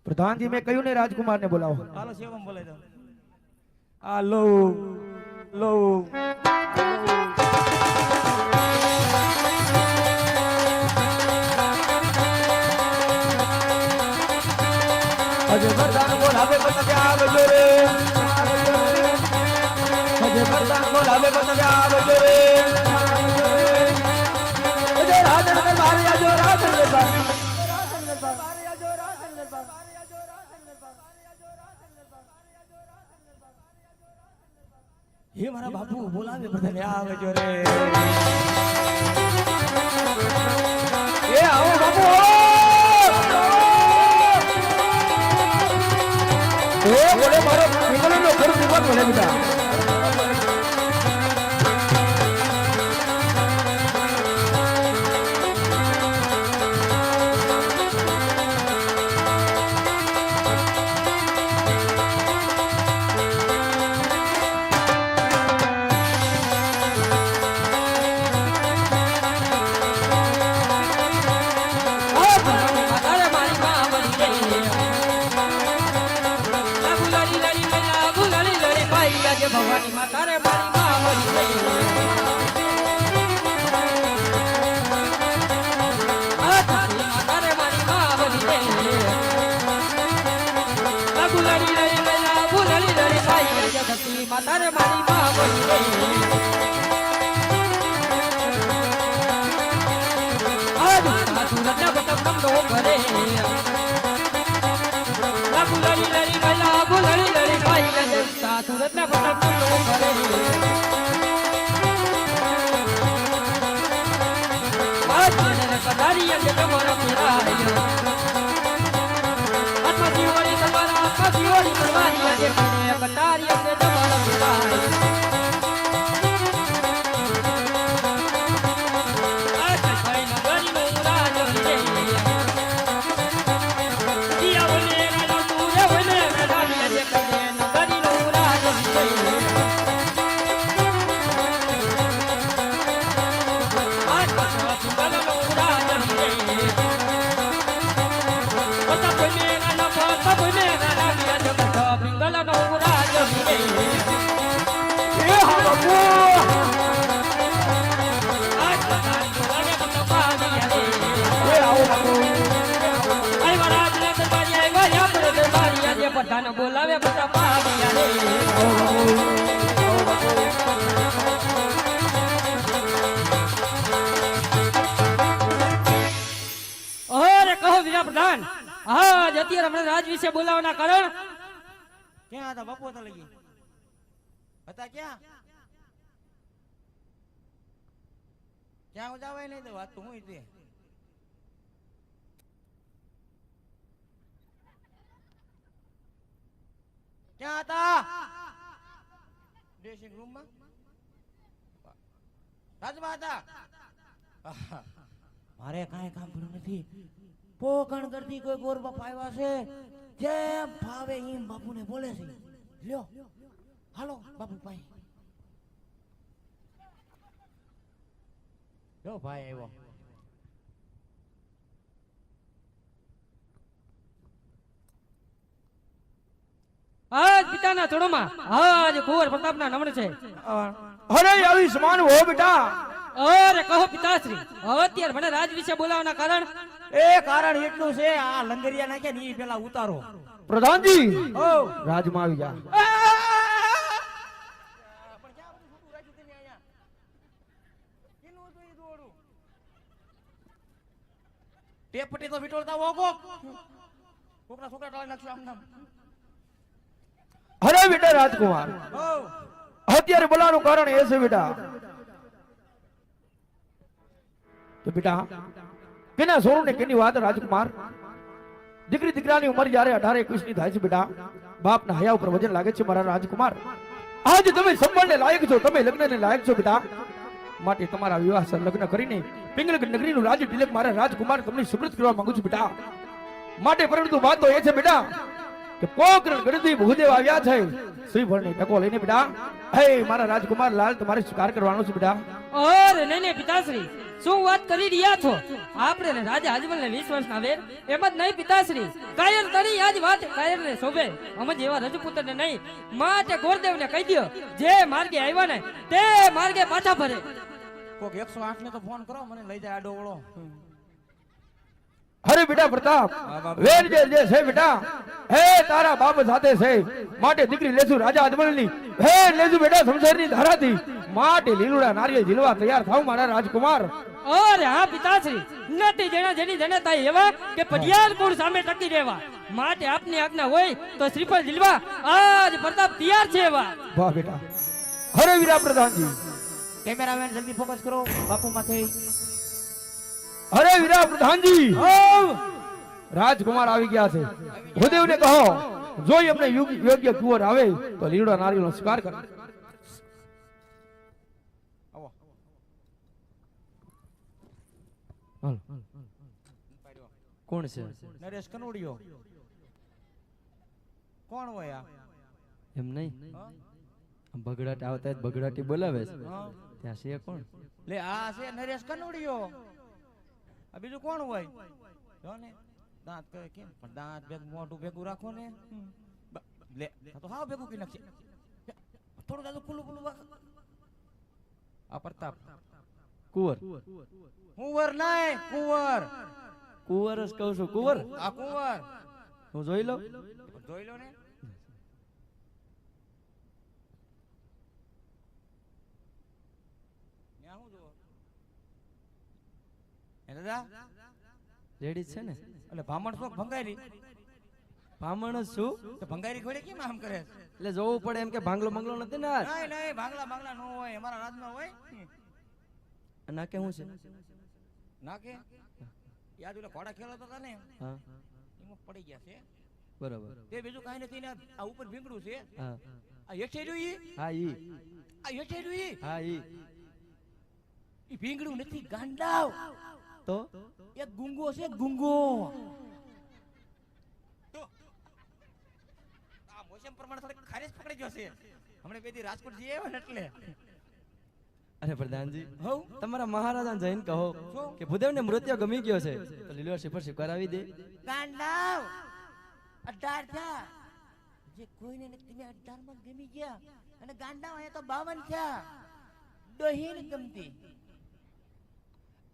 પ્રધાનજી મેં કહ્યું ને રાજકુમાર ને બોલાવો. હાલો સેવમ બોલાઈ દો. હાલો લો અજય પ્રધાન બોલાવે બતાવે આવજો રે. અજય પ્રધાન બોલાવે બતાવે આવજો રે. અજય રાજન ને મારી આજો રાજન ને મારી હે મારા બાપુ બોલાવે બધાને આવજો રે. એ આવો બાપુ એ બોલે મારો નીકળો નો ઘર દીવા બોલે બેટા. ભવાની માતા રે મારી માં મરી ગઈ. માતા રે મારી માં મરી ગઈ. ગુલાડી લડી મેલા ગુલાડી લડી ભાઈ જગતી માતા રે મારી માં મરી ગઈ. સુરત બતમ નો કરે ગુલાડી લડી મેલા ગુલાડી લડી ભાઈ જગતા સુરત ના બતમ નો કરે. કદારી અંગે તમારો ફેરાય આત્મા જીવોની તમારા આત્મા જીવોની તમારી અંગે કદારી અંગે તમારો ફેરાય. બધાને બોલાવે બધા પાવ્યા રે. અરે કહો વીરા પ્રધાન આજ અત્યારે હમણાં રાજ વિશે બોલાવવાના કારણ ક્યાં હતા બાપુ હતા લગી હતા ક્યાં ક્યાં ઉજાવાય નહીં તો વાત તો હું તે ક્યાં હતા ડ્રેસિંગ રૂમ માં રાજમાં હતા. મારે કાંઈ કામ કર્યું નથી. પોકણ કરતી કોઈ ગોર બાપ આવ્યા છે જેમ ભાવે એમ બાપુને બોલે છે. લ્યો હાલો બાપુ ભાઈ લ્યો ભાઈ આવ્યો. આજ પિતાના ચરણોમાં આજ કુંવર પ્રતાપના નમન છે. અરે આવી સમાન હો બેટા. અરે કહો પિતાશ્રી અત્યારે મને રાજ વિશે બોલાવવાના કારણ એ કારણ એટલું છે આ લંગરિયા નાખે ને ઈ પેલા ઉતારો. પ્રધાનજી ઓ રાજમાં આવી જા. ટેપટી તો વિટોળતા હોગો કોકના છોકરા ટાળી નાખશું આમ નામ. અરે બેટા રાજકુમાર ઓ અત્યારે બોલાવાનું કારણ એ છે બેટા તો બેટા કેના સોરું ને કેની વાત રાજકુમાર. દીકરી દીકરાની ઉંમર જ્યારે 18-21 ની થાય છે બેટા બાપના હયા ઉપર વજન લાગે છે મારા રાજકુમાર. આજ તમે સંબંધને લાયક છો, તમે લગ્નને લાયક છો બેટા. માટે તમારા વિવાહ સર લગ્ન કરીને પિંગલગઢ નગરીનું રાજ તિલક મારા રાજકુમાર તમને સુપ્રત કરવા માંગુ છું બેટા. માટે પરંતુ વાત તો એ છે બેટા કે પોકરણ ગણતી ભૂદેવ આવ્યા છે શ્રીફળની ટકો લઈને બેટા. હે મારા રાજકુમાર લાલ તમારે સ્વીકાર કરવાનો છે બેટા. અરે નહીં પિતાશ્રી શું વાત કરી રહ્યા છો? આપણે ને રાજા અજમલને 20 વર્ષના વેર એમ જ નહીં પિતાશ્રી. કાયર તરી આજ વાત કાયરને શોભે. અમજ એવા રજપૂતને નહીં. માટે ગોરદેવને કહી દ્યો જે માર્ગે આવ્યા ને તે માર્ગે પાછા ફરે. કોક 108 ને તો ફોન કરો, મને લઈ જાય આડો વળો. અરે બેટા પ્રતાપ, વેર જે છે બેટા હે તારા બાપ સાથે છે. માટે દીકરી લેશું રાજા અજમલની. હે લેશું બેટા શમશેરની ધારાથી. માટે લીલુડા નારિયેળ ઝીલવા તૈયાર થાવ મારા રાજકુમાર. અરે હા પિતાશ્રી, નથી જેના જેની જનતા એવા કે પઢિયાર કુળ સામે ટકી રહેવા. માટે આપની આજ્ઞા હોય તો શ્રીફળ ઝીલવા આજ પ્રતાપ તૈયાર છે એવા. વાહ બેટા. અરે વીરા પ્રધાનજી, કેમેરામેન જલ્દી ફોકસ કરો બાપુ માથે. અરે વીરા પ્રધાનજી, રાજકુમાર આવી ગયા છે. ભૂદેવને કહો જોઈ અમને યોગ્ય કુંવર આવે તો લીલુડા નારિયેળનો સ્વીકાર કરે. આવો. કોણ છે? નરેશ કનોડિયો. કોણ હોય આ? એમ નહીં, હા? બગડાટ આવતા જ બગડાટી બોલાવે છે. હા? ત્યાં છે કોણ? લે આ છે નરેશ કનોડિયો. આ બીજું કોણ હોય? જો ને દાંત કહે કેમ પણ દાંત ભેગું મોઢું ભેગું રાખો ને. લે આ તો હાવ ભેગું કી નાખશે. થોડું દાદુ ખુલ્લું ખુલ્લું આ પ્રતાપ કુંવર. કુંવર નહીં, કુંવર. કુંવર જ કહું છું. કુંવર આ કુંવર હું જોઈ લઉં. જોઈ લો ને. ન્યા હું જોવો? એ દાદા રેડી છે ને? એટલે ભામણ શોખ ભંગારી. પામણ જ છું. તો ભંગારી ખોડે કેમ આમ કરે? એટલે જોવું પડે એમ કે ભાંગલો મંગલો નથી ને. આજ નહીં નહીં ભાંગલા ભાંગલા નો હોય, અમારા રાજમાં હોય. ના કે હું છે? ના કે યાદ ઓલા ઘોડા ખેલો હતા ને હા એમાં પડી ગયા છે. બરાબર. તે બીજું કાંઈ નથી ને આ ઉપર ભીંગડું છે. હા આ હેઠે રહ્યું હા ઈ. આ હેઠે રહ્યું હા ઈ. ઈ ભીંગડું નથી ગાંડાવ. તો એક ગુંગો છે, ગુંગો. તો આ મોસમ પ્રમાણે થોડી ખારેજ પકડી ગયો છે. હમણે બે દી રાજકોટ જઈએ આવ્યો ને એટલે. અરે પ્રધાનજી, હઉ તમારા મહારાજાને જઈને કહો શું? કે ભૂદેવને મૃત્યુ ગમી ગયો છે તો લીલો શ્રીફળ સ્વીકારાવી દે. ગાંડાવ 18 થયા. જે કોઈને નથી તમે 18 માં ગમી ગયા અને ગાંડાવ અહીંયા તો 52 થયા. ડોહીને ગમતી.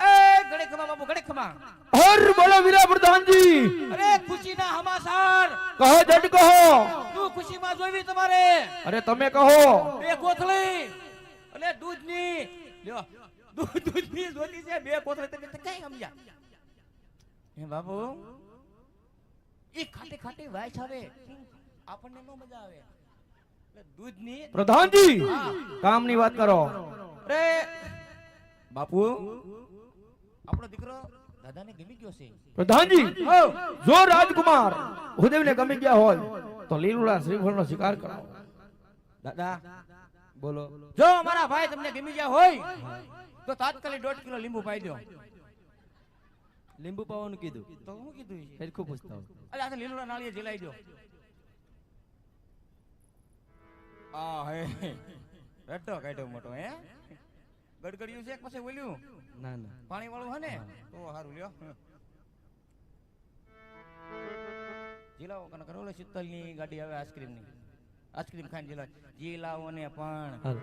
એ ગળે ખમા બાપુ, ગળે ખમા. હર બોલો વીરા પ્રધાનજી. અરે ખુશીના હમાસાર કહો જડ કહો. તું ખુશીમાં જોઈવી તમારે. અરે તમે કહો. બે કોથળી અને દૂધની. લ્યો દૂધની જોતી છે. બે કોથળી તમે કઈ સમજ્યા? હે બાપુ ઈ ખાટી ખાટી વાઈસ આવે આપણને નો મજા આવે. એટલે દૂધની. પ્રધાનજી કામની વાત કરો. અરે બાપુ આપણો દીકરો દાદાને ગમી ગયો છે. પ્રધાનજી હો જો રાજકુમાર ભૂદેવને ગમી ગયા હોય તો લીલુડા શ્રીફળનો સ્વીકાર કરાવો. દાદા બોલો. જો અમારા ભાઈ તમને ગમી ગયા હોય તો તાત્કાલિક 1.5 કિલો લીંબુ પાઈ દો. લીંબુ પાવાનું કીધું તો હું કીધું છે? સરખું પૂછતા હોય. અલે આ તો લીલુડા નાળિયેર જલાઈ દો. આ હે રટ્ટો કાઢ્યો મોટો. હે ગડગડિયું છે કે પછી ઓલ્યું ના ના પાણી વાળું હે ને તો સારું લ્યો. જીલાઓ કને કરો લે શીતલ ની ગાડી આવે આઈસ્ક્રીમ ની. આઈસ્ક્રીમ ખાઈને જીલાવો ને પણ હાલ.